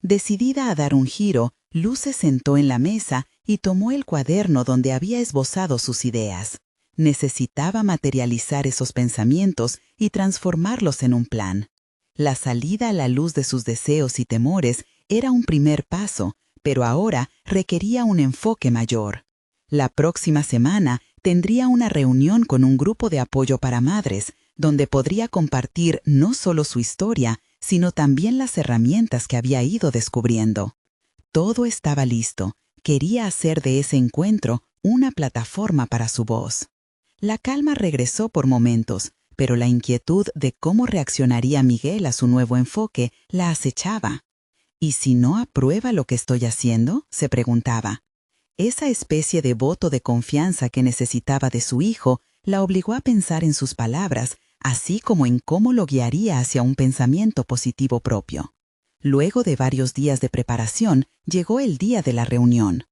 Decidida a dar un giro, Luz se sentó en la mesa y tomó el cuaderno donde había esbozado sus ideas. Necesitaba materializar esos pensamientos y transformarlos en un plan. La salida a la luz de sus deseos y temores era un primer paso, pero ahora requería un enfoque mayor. La próxima semana tendría una reunión con un grupo de apoyo para madres, donde podría compartir no solo su historia, sino también las herramientas que había ido descubriendo. Todo estaba listo. Quería hacer de ese encuentro una plataforma para su voz. La calma regresó por momentos, pero la inquietud de cómo reaccionaría Miguel a su nuevo enfoque la acechaba. ¿Y si no aprueba lo que estoy haciendo?, se preguntaba. Esa especie de voto de confianza que necesitaba de su hijo la obligó a pensar en sus palabras, así como en cómo lo guiaría hacia un pensamiento positivo propio. Luego de varios días de preparación, llegó el día de la reunión.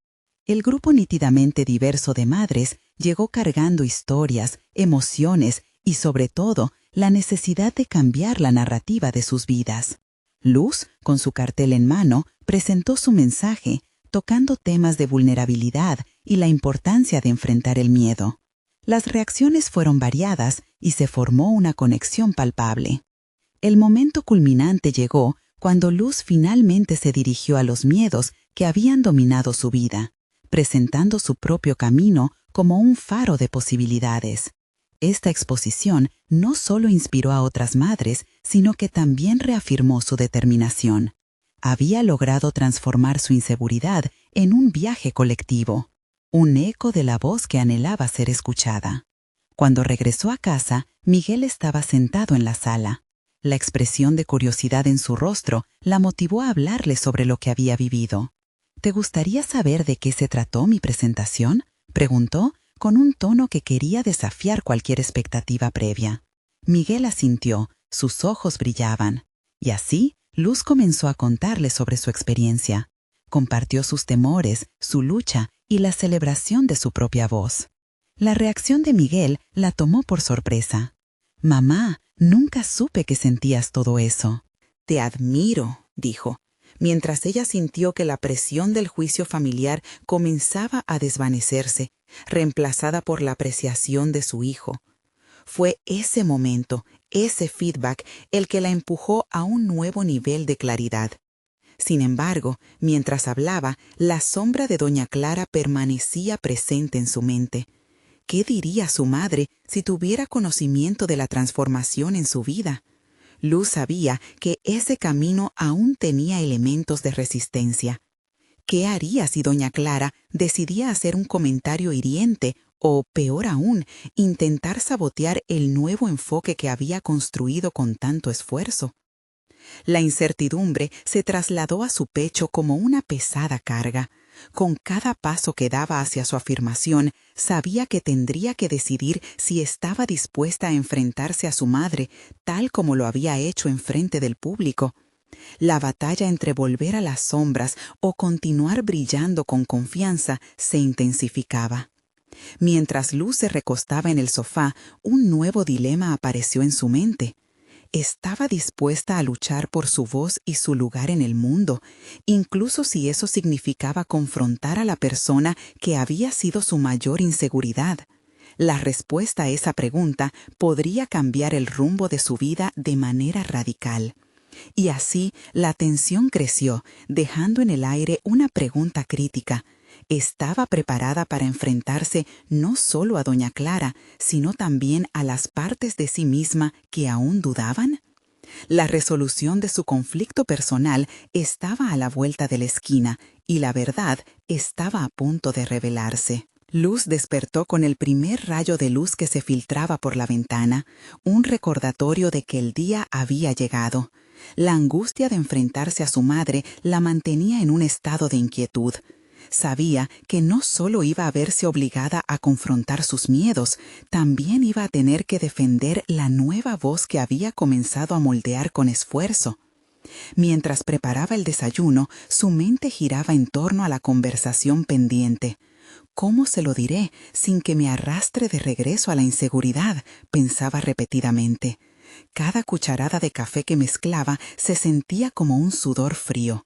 El grupo nítidamente diverso de madres llegó cargando historias, emociones y, sobre todo, la necesidad de cambiar la narrativa de sus vidas. Luz, con su cartel en mano, presentó su mensaje, tocando temas de vulnerabilidad y la importancia de enfrentar el miedo. Las reacciones fueron variadas y se formó una conexión palpable. El momento culminante llegó cuando Luz finalmente se dirigió a los miedos que habían dominado su vida, presentando su propio camino como un faro de posibilidades. Esta exposición no solo inspiró a otras madres, sino que también reafirmó su determinación. Había logrado transformar su inseguridad en un viaje colectivo, un eco de la voz que anhelaba ser escuchada. Cuando regresó a casa, Miguel estaba sentado en la sala. La expresión de curiosidad en su rostro la motivó a hablarle sobre lo que había vivido. ¿Te gustaría saber de qué se trató mi presentación?, preguntó, con un tono que quería desafiar cualquier expectativa previa. Miguel asintió, sus ojos brillaban. Y así, Luz comenzó a contarle sobre su experiencia. Compartió sus temores, su lucha y la celebración de su propia voz. La reacción de Miguel la tomó por sorpresa. «Mamá, nunca supe que sentías todo eso». «Te admiro», dijo, mientras ella sintió que la presión del juicio familiar comenzaba a desvanecerse, reemplazada por la apreciación de su hijo. Fue ese momento, ese feedback, el que la empujó a un nuevo nivel de claridad. Sin embargo, mientras hablaba, la sombra de doña Clara permanecía presente en su mente. ¿Qué diría su madre si tuviera conocimiento de la transformación en su vida? Luz sabía que ese camino aún tenía elementos de resistencia. ¿Qué haría si doña Clara decidía hacer un comentario hiriente o, peor aún, intentar sabotear el nuevo enfoque que había construido con tanto esfuerzo? La incertidumbre se trasladó a su pecho como una pesada carga. Con cada paso que daba hacia su afirmación, sabía que tendría que decidir si estaba dispuesta a enfrentarse a su madre, tal como lo había hecho enfrente del público. La batalla entre volver a las sombras o continuar brillando con confianza se intensificaba. Mientras Luz se recostaba en el sofá, un nuevo dilema apareció en su mente. Estaba dispuesta a luchar por su voz y su lugar en el mundo, incluso si eso significaba confrontar a la persona que había sido su mayor inseguridad. La respuesta a esa pregunta podría cambiar el rumbo de su vida de manera radical. Y así la tensión creció, dejando en el aire una pregunta crítica. ¿Estaba preparada para enfrentarse no solo a doña Clara, sino también a las partes de sí misma que aún dudaban? La resolución de su conflicto personal estaba a la vuelta de la esquina y la verdad estaba a punto de revelarse. Luz despertó con el primer rayo de luz que se filtraba por la ventana, un recordatorio de que el día había llegado. La angustia de enfrentarse a su madre la mantenía en un estado de inquietud. Sabía que no solo iba a verse obligada a confrontar sus miedos, también iba a tener que defender la nueva voz que había comenzado a moldear con esfuerzo. Mientras preparaba el desayuno, su mente giraba en torno a la conversación pendiente. «¿Cómo se lo diré sin que me arrastre de regreso a la inseguridad?», pensaba repetidamente. Cada cucharada de café que mezclaba se sentía como un sudor frío.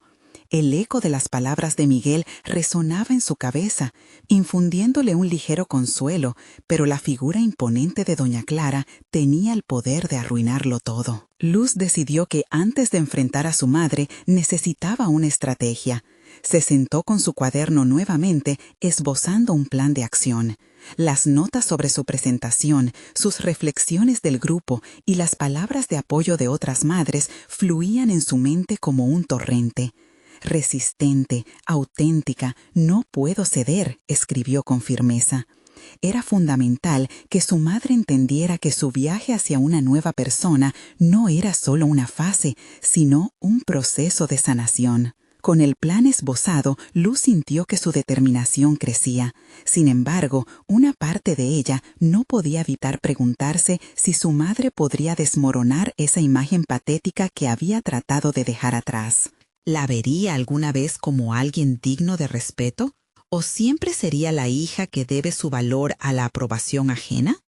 El eco de las palabras de Miguel resonaba en su cabeza, infundiéndole un ligero consuelo, pero la figura imponente de doña Clara tenía el poder de arruinarlo todo. Luz decidió que antes de enfrentar a su madre necesitaba una estrategia. Se sentó con su cuaderno nuevamente, esbozando un plan de acción. Las notas sobre su presentación, sus reflexiones del grupo y las palabras de apoyo de otras madres fluían en su mente como un torrente. «Resistente, auténtica, no puedo ceder», escribió con firmeza. Era fundamental que su madre entendiera que su viaje hacia una nueva persona no era solo una fase, sino un proceso de sanación. Con el plan esbozado, Luz sintió que su determinación crecía. Sin embargo, una parte de ella no podía evitar preguntarse si su madre podría desmoronar esa imagen patética que había tratado de dejar atrás. ¿La vería alguna vez como alguien digno de respeto? ¿O siempre sería la hija que debe su valor a la aprobación ajena?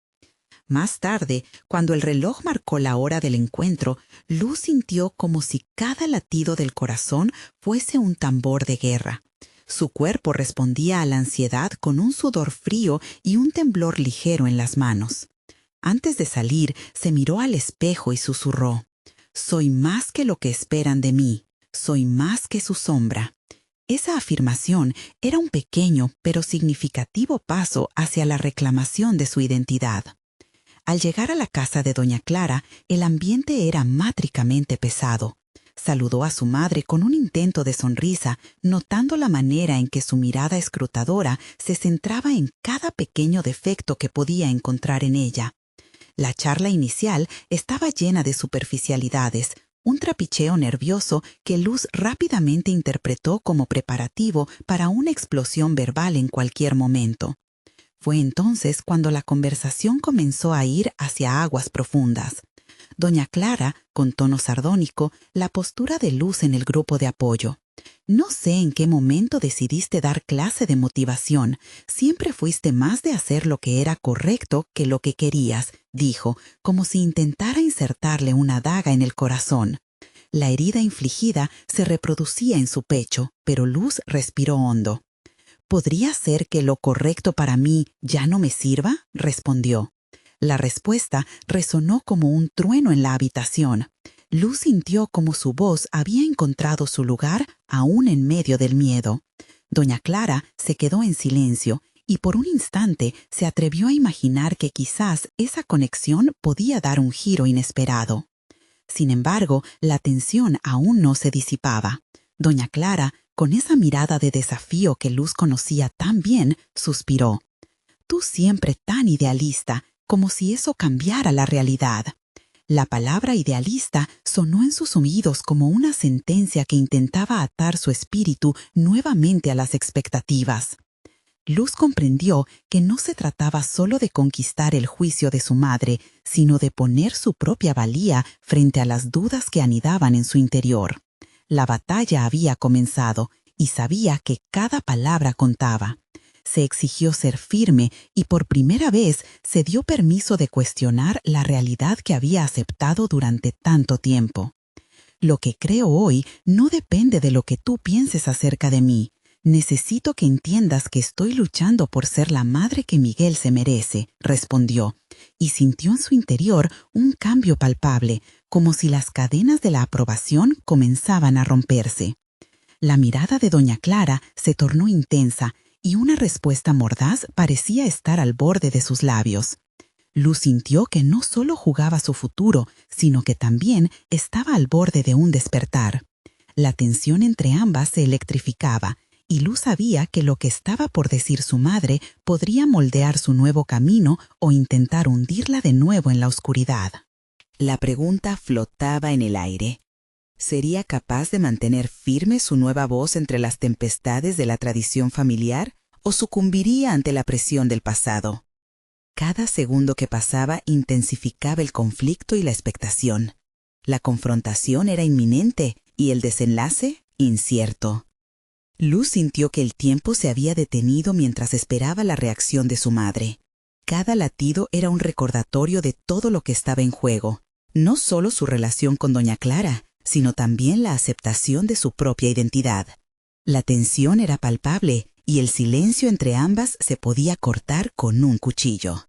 Más tarde, cuando el reloj marcó la hora del encuentro, Luz sintió como si cada latido del corazón fuese un tambor de guerra. Su cuerpo respondía a la ansiedad con un sudor frío y un temblor ligero en las manos. Antes de salir, se miró al espejo y susurró: «Soy más que lo que esperan de mí. Soy más que su sombra». Esa afirmación era un pequeño pero significativo paso hacia la reclamación de su identidad. Al llegar a la casa de doña Clara, el ambiente era mátricamente pesado. Saludó a su madre con un intento de sonrisa, notando la manera en que su mirada escrutadora se centraba en cada pequeño defecto que podía encontrar en ella. La charla inicial estaba llena de superficialidades, un trapicheo nervioso que Luz rápidamente interpretó como preparativo para una explosión verbal en cualquier momento. Fue entonces cuando la conversación comenzó a ir hacia aguas profundas. Doña Clara, con tono sardónico, la postura de Luz en el grupo de apoyo. No sé en qué momento decidiste dar clase de motivación. Siempre fuiste más de hacer lo que era correcto que lo que querías, dijo, como si intentara insertarle una daga en el corazón. La herida infligida se reproducía en su pecho, pero Luz respiró hondo. ¿Podría ser que lo correcto para mí ya no me sirva?, respondió. La respuesta resonó como un trueno en la habitación. Luz sintió como su voz había encontrado su lugar aún en medio del miedo. Doña Clara se quedó en silencio y por un instante se atrevió a imaginar que quizás esa conexión podía dar un giro inesperado. Sin embargo, la tensión aún no se disipaba. Doña Clara, con esa mirada de desafío que Luz conocía tan bien, suspiró. «Tú siempre tan idealista, como si eso cambiara la realidad». La palabra idealista sonó en sus oídos como una sentencia que intentaba atar su espíritu nuevamente a las expectativas. Luz comprendió que no se trataba solo de conquistar el juicio de su madre, sino de poner su propia valía frente a las dudas que anidaban en su interior. La batalla había comenzado y sabía que cada palabra contaba. Se exigió ser firme y por primera vez se dio permiso de cuestionar la realidad que había aceptado durante tanto tiempo. Lo que creo hoy no depende de lo que tú pienses acerca de mí. Necesito que entiendas que estoy luchando por ser la madre que Miguel se merece, respondió, y sintió en su interior un cambio palpable, como si las cadenas de la aprobación comenzaban a romperse. La mirada de doña Clara se tornó intensa y una respuesta mordaz parecía estar al borde de sus labios. Luz sintió que no solo jugaba su futuro, sino que también estaba al borde de un despertar. La tensión entre ambas se electrificaba, y Luz sabía que lo que estaba por decir su madre podría moldear su nuevo camino o intentar hundirla de nuevo en la oscuridad. La pregunta flotaba en el aire. ¿Sería capaz de mantener firme su nueva voz entre las tempestades de la tradición familiar o sucumbiría ante la presión del pasado? Cada segundo que pasaba intensificaba el conflicto y la expectación. La confrontación era inminente y el desenlace incierto. Luz sintió que el tiempo se había detenido mientras esperaba la reacción de su madre. Cada latido era un recordatorio de todo lo que estaba en juego, no solo su relación con doña Clara, sino también la aceptación de su propia identidad. La tensión era palpable y el silencio entre ambas se podía cortar con un cuchillo.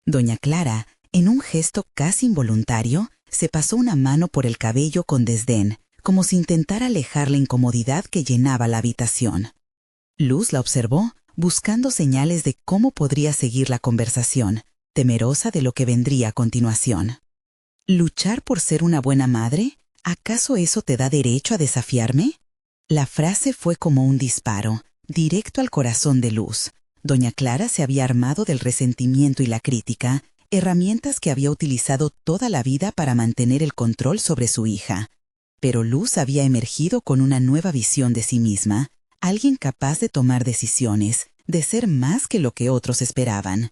Doña Clara, en un gesto casi involuntario, se pasó una mano por el cabello con desdén, como si intentara alejar la incomodidad que llenaba la habitación. Luz la observó, buscando señales de cómo podría seguir la conversación, temerosa de lo que vendría a continuación. ¿Luchar por ser una buena madre? ¿Acaso eso te da derecho a desafiarme? La frase fue como un disparo, directo al corazón de Luz. Doña Clara se había armado del resentimiento y la crítica, herramientas que había utilizado toda la vida para mantener el control sobre su hija. Pero Luz había emergido con una nueva visión de sí misma, alguien capaz de tomar decisiones, de ser más que lo que otros esperaban.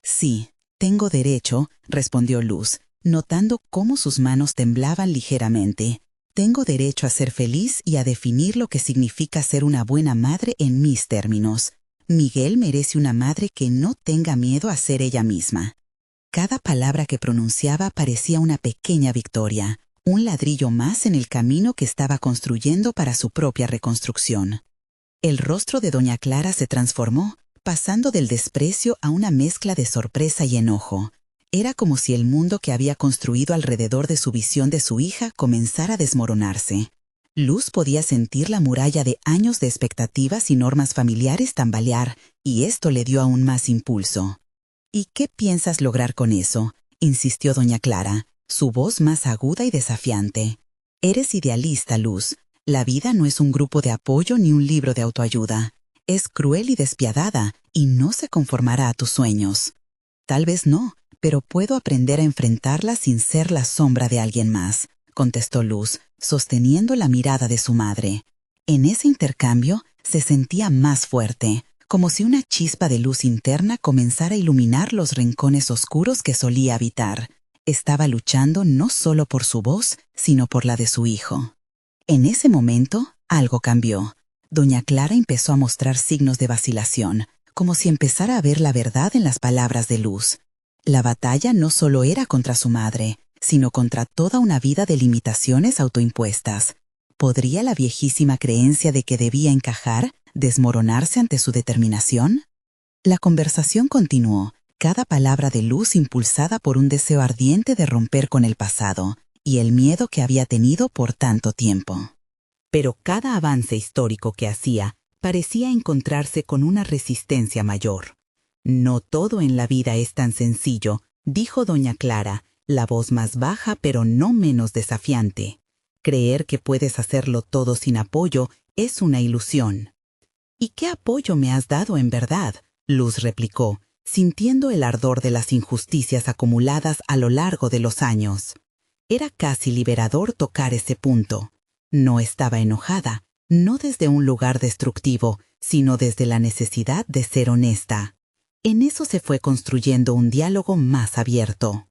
«Sí, tengo derecho», respondió Luz, notando cómo sus manos temblaban ligeramente. «Tengo derecho a ser feliz y a definir lo que significa ser una buena madre en mis términos. Miguel merece una madre que no tenga miedo a ser ella misma». Cada palabra que pronunciaba parecía una pequeña victoria, un ladrillo más en el camino que estaba construyendo para su propia reconstrucción. El rostro de doña Clara se transformó, pasando del desprecio a una mezcla de sorpresa y enojo. Era como si el mundo que había construido alrededor de su visión de su hija comenzara a desmoronarse. Luz podía sentir la muralla de años de expectativas y normas familiares tambalear, y esto le dio aún más impulso. «¿Y qué piensas lograr con eso?», insistió doña Clara, su voz más aguda y desafiante. Eres idealista, Luz. La vida no es un grupo de apoyo ni un libro de autoayuda. Es cruel y despiadada y no se conformará a tus sueños. Tal vez no, pero puedo aprender a enfrentarla sin ser la sombra de alguien más, contestó Luz, sosteniendo la mirada de su madre. En ese intercambio se sentía más fuerte, como si una chispa de luz interna comenzara a iluminar los rincones oscuros que solía habitar. Estaba luchando no solo por su voz, sino por la de su hijo. En ese momento, algo cambió. Doña Clara empezó a mostrar signos de vacilación, como si empezara a ver la verdad en las palabras de Luz. La batalla no solo era contra su madre, sino contra toda una vida de limitaciones autoimpuestas. ¿Podría la viejísima creencia de que debía encajar desmoronarse ante su determinación? La conversación continuó, cada palabra de Luz impulsada por un deseo ardiente de romper con el pasado y el miedo que había tenido por tanto tiempo. Pero cada avance histórico que hacía parecía encontrarse con una resistencia mayor. No todo en la vida es tan sencillo, dijo doña Clara, la voz más baja pero no menos desafiante. Creer que puedes hacerlo todo sin apoyo es una ilusión. ¿Y qué apoyo me has dado en verdad?, Luz replicó, sintiendo el ardor de las injusticias acumuladas a lo largo de los años. Era casi liberador tocar ese punto. No estaba enojada, no desde un lugar destructivo, sino desde la necesidad de ser honesta. En eso se fue construyendo un diálogo más abierto.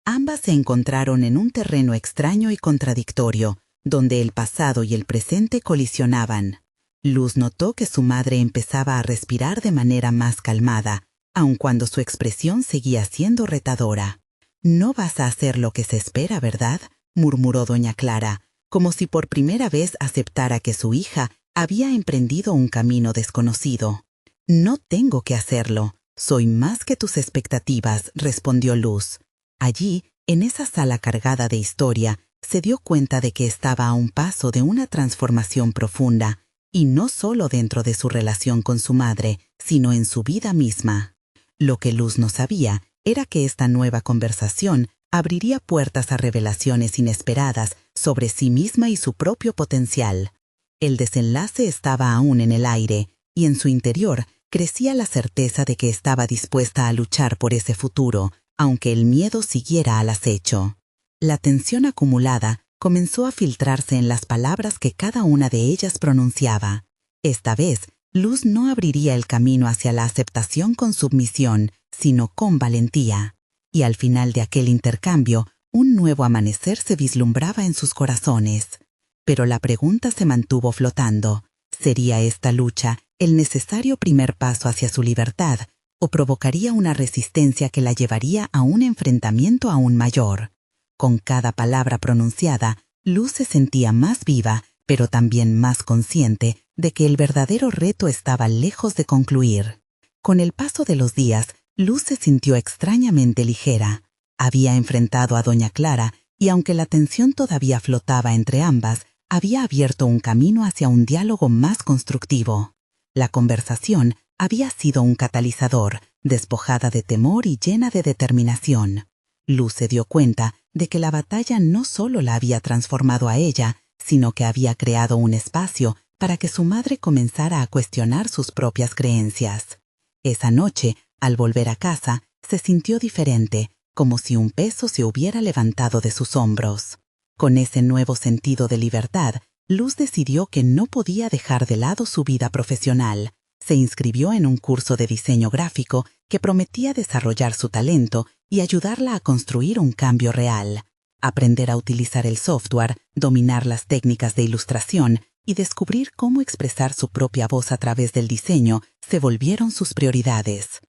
Ambas se encontraron en un terreno extraño y contradictorio, donde el pasado y el presente colisionaban. Luz notó que su madre empezaba a respirar de manera más calmada, aun cuando su expresión seguía siendo retadora. «No vas a hacer lo que se espera, ¿verdad?», murmuró doña Clara, como si por primera vez aceptara que su hija había emprendido un camino desconocido. «No tengo que hacerlo. Soy más que tus expectativas», respondió Luz. Allí, en esa sala cargada de historia, se dio cuenta de que estaba a un paso de una transformación profunda, y no solo dentro de su relación con su madre, sino en su vida misma. Lo que Luz no sabía era que esta nueva conversación abriría puertas a revelaciones inesperadas sobre sí misma y su propio potencial. El desenlace estaba aún en el aire, y en su interior crecía la certeza de que estaba dispuesta a luchar por ese futuro, aunque el miedo siguiera al acecho. La tensión acumulada comenzó a filtrarse en las palabras que cada una de ellas pronunciaba. Esta vez, Luz no abriría el camino hacia la aceptación con submisión, sino con valentía. Y al final de aquel intercambio, un nuevo amanecer se vislumbraba en sus corazones. Pero la pregunta se mantuvo flotando. ¿Sería esta lucha el necesario primer paso hacia su libertad, o provocaría una resistencia que la llevaría a un enfrentamiento aún mayor? Con cada palabra pronunciada, Luz se sentía más viva, pero también más consciente de que el verdadero reto estaba lejos de concluir. Con el paso de los días, Luz se sintió extrañamente ligera. Había enfrentado a doña Clara y aunque la tensión todavía flotaba entre ambas, había abierto un camino hacia un diálogo más constructivo. La conversación había sido un catalizador, despojada de temor y llena de determinación. Luz se dio cuenta de que la batalla no solo la había transformado a ella, sino que había creado un espacio para que su madre comenzara a cuestionar sus propias creencias. Esa noche, al volver a casa, se sintió diferente, como si un peso se hubiera levantado de sus hombros. Con ese nuevo sentido de libertad, Luz decidió que no podía dejar de lado su vida profesional. Se inscribió en un curso de diseño gráfico que prometía desarrollar su talento y ayudarla a construir un cambio real. Aprender a utilizar el software, dominar las técnicas de ilustración y descubrir cómo expresar su propia voz a través del diseño se volvieron sus prioridades.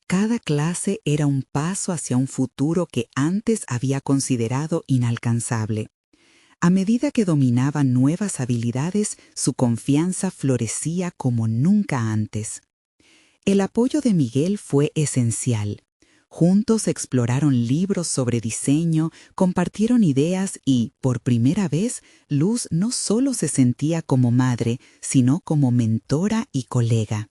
Cada clase era un paso hacia un futuro que antes había considerado inalcanzable. A medida que dominaba nuevas habilidades, su confianza florecía como nunca antes. El apoyo de Miguel fue esencial. Juntos exploraron libros sobre diseño, compartieron ideas y, por primera vez, Luz no solo se sentía como madre, sino como mentora y colega.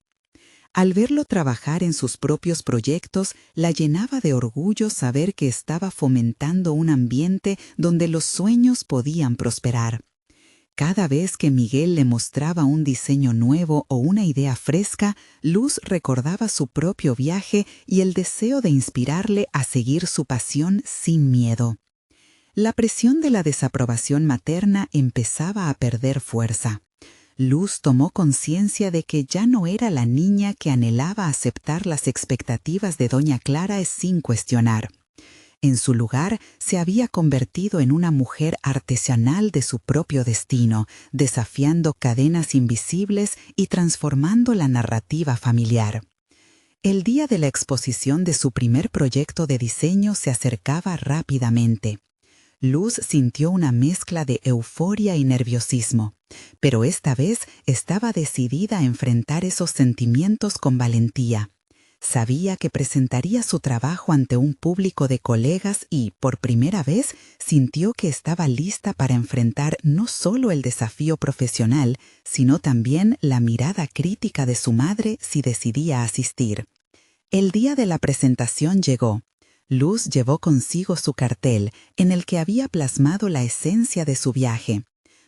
Al verlo trabajar en sus propios proyectos, la llenaba de orgullo saber que estaba fomentando un ambiente donde los sueños podían prosperar. Cada vez que Miguel le mostraba un diseño nuevo o una idea fresca, Luz recordaba su propio viaje y el deseo de inspirarle a seguir su pasión sin miedo. La presión de la desaprobación materna empezaba a perder fuerza. Luz tomó conciencia de que ya no era la niña que anhelaba aceptar las expectativas de doña Clara sin cuestionar. En su lugar, se había convertido en una mujer artesanal de su propio destino, desafiando cadenas invisibles y transformando la narrativa familiar. El día de la exposición de su primer proyecto de diseño se acercaba rápidamente. Luz sintió una mezcla de euforia y nerviosismo, pero esta vez estaba decidida a enfrentar esos sentimientos con valentía. Sabía que presentaría su trabajo ante un público de colegas y, por primera vez, sintió que estaba lista para enfrentar no solo el desafío profesional, sino también la mirada crítica de su madre si decidía asistir. El día de la presentación llegó. Luz llevó consigo su cartel, en el que había plasmado la esencia de su viaje.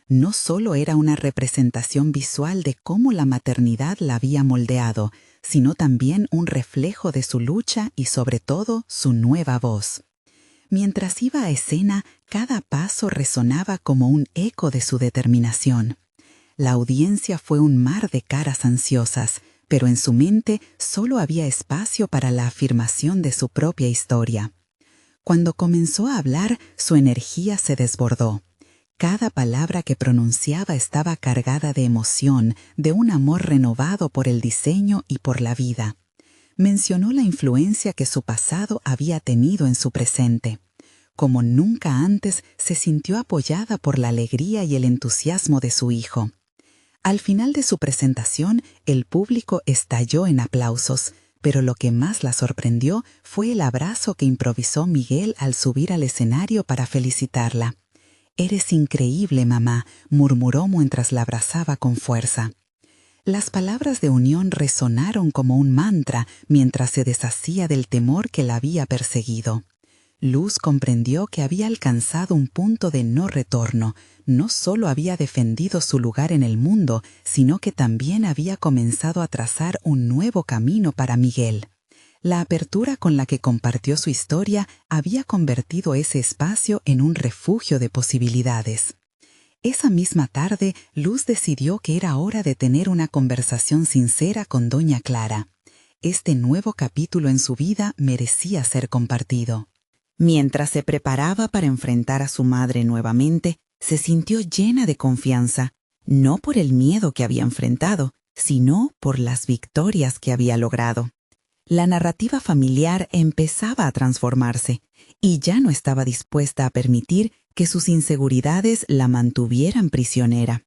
No solo era una representación visual de cómo la maternidad la había moldeado, sino también un reflejo de su lucha y, sobre todo, su nueva voz. Mientras iba a escena, cada paso resonaba como un eco de su determinación. La audiencia fue un mar de caras ansiosas, pero en su mente solo había espacio para la afirmación de su propia historia. Cuando comenzó a hablar, su energía se desbordó. Cada palabra que pronunciaba estaba cargada de emoción, de un amor renovado por el diseño y por la vida. Mencionó la influencia que su pasado había tenido en su presente. Como nunca antes, se sintió apoyada por la alegría y el entusiasmo de su hijo. Al final de su presentación, el público estalló en aplausos, pero lo que más la sorprendió fue el abrazo que improvisó Miguel al subir al escenario para felicitarla. «Eres increíble, mamá», murmuró mientras la abrazaba con fuerza. Las palabras de unión resonaron como un mantra mientras se deshacía del temor que la había perseguido. Luz comprendió que había alcanzado un punto de no retorno. No solo había defendido su lugar en el mundo, sino que también había comenzado a trazar un nuevo camino para Miguel. La apertura con la que compartió su historia había convertido ese espacio en un refugio de posibilidades. Esa misma tarde, Luz decidió que era hora de tener una conversación sincera con doña Clara. Este nuevo capítulo en su vida merecía ser compartido. Mientras se preparaba para enfrentar a su madre nuevamente, se sintió llena de confianza, no por el miedo que había enfrentado, sino por las victorias que había logrado. La narrativa familiar empezaba a transformarse y ya no estaba dispuesta a permitir que sus inseguridades la mantuvieran prisionera.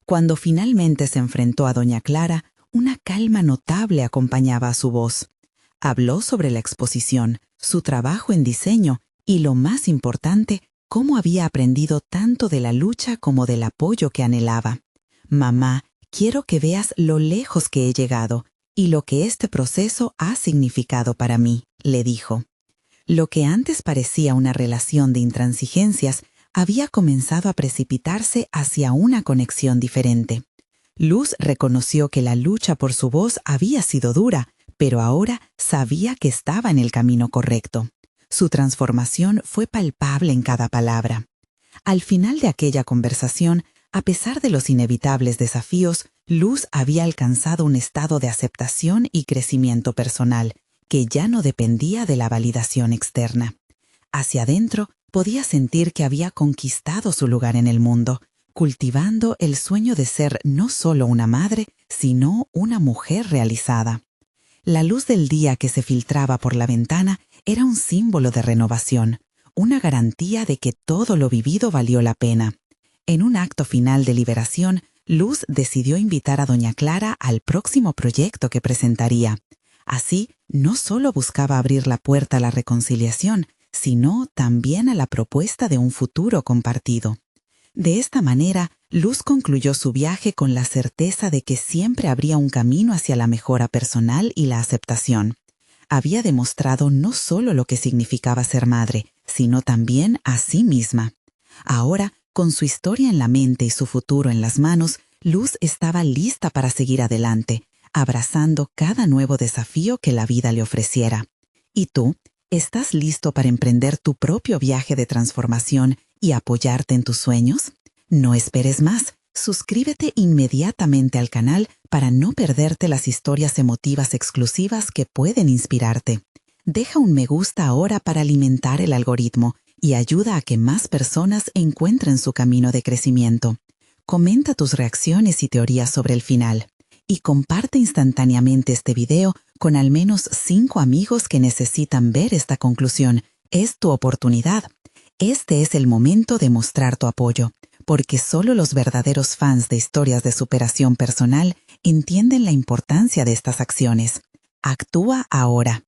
Cuando finalmente se enfrentó a doña Clara, una calma notable acompañaba a su voz. Habló sobre la exposición, su trabajo en diseño y, lo más importante, cómo había aprendido tanto de la lucha como del apoyo que anhelaba. «Mamá, quiero que veas lo lejos que he llegado y lo que este proceso ha significado para mí», le dijo. Lo que antes parecía una relación de intransigencias había comenzado a precipitarse hacia una conexión diferente. Luz reconoció que la lucha por su voz había sido dura, pero ahora sabía que estaba en el camino correcto. Su transformación fue palpable en cada palabra. Al final de aquella conversación, a pesar de los inevitables desafíos, Luz había alcanzado un estado de aceptación y crecimiento personal, que ya no dependía de la validación externa. Hacia adentro, podía sentir que había conquistado su lugar en el mundo, cultivando el sueño de ser no solo una madre, sino una mujer realizada. La luz del día que se filtraba por la ventana era un símbolo de renovación, una garantía de que todo lo vivido valió la pena. En un acto final de liberación, Luz decidió invitar a doña Clara al próximo proyecto que presentaría. Así, no solo buscaba abrir la puerta a la reconciliación, sino también a la propuesta de un futuro compartido. De esta manera, Luz concluyó su viaje con la certeza de que siempre habría un camino hacia la mejora personal y la aceptación. Había demostrado no solo lo que significaba ser madre, sino también a sí misma. Ahora, con su historia en la mente y su futuro en las manos, Luz estaba lista para seguir adelante, abrazando cada nuevo desafío que la vida le ofreciera. ¿Y tú? ¿Estás listo para emprender tu propio viaje de transformación y apoyarte en tus sueños? No esperes más. Suscríbete inmediatamente al canal para no perderte las historias emotivas exclusivas que pueden inspirarte. Deja un me gusta ahora para alimentar el algoritmo y ayuda a que más personas encuentren su camino de crecimiento. Comenta tus reacciones y teorías sobre el final. Y comparte instantáneamente este video con al menos 5 amigos que necesitan ver esta conclusión. Es tu oportunidad. Este es el momento de mostrar tu apoyo, porque solo los verdaderos fans de historias de superación personal entienden la importancia de estas acciones. Actúa ahora.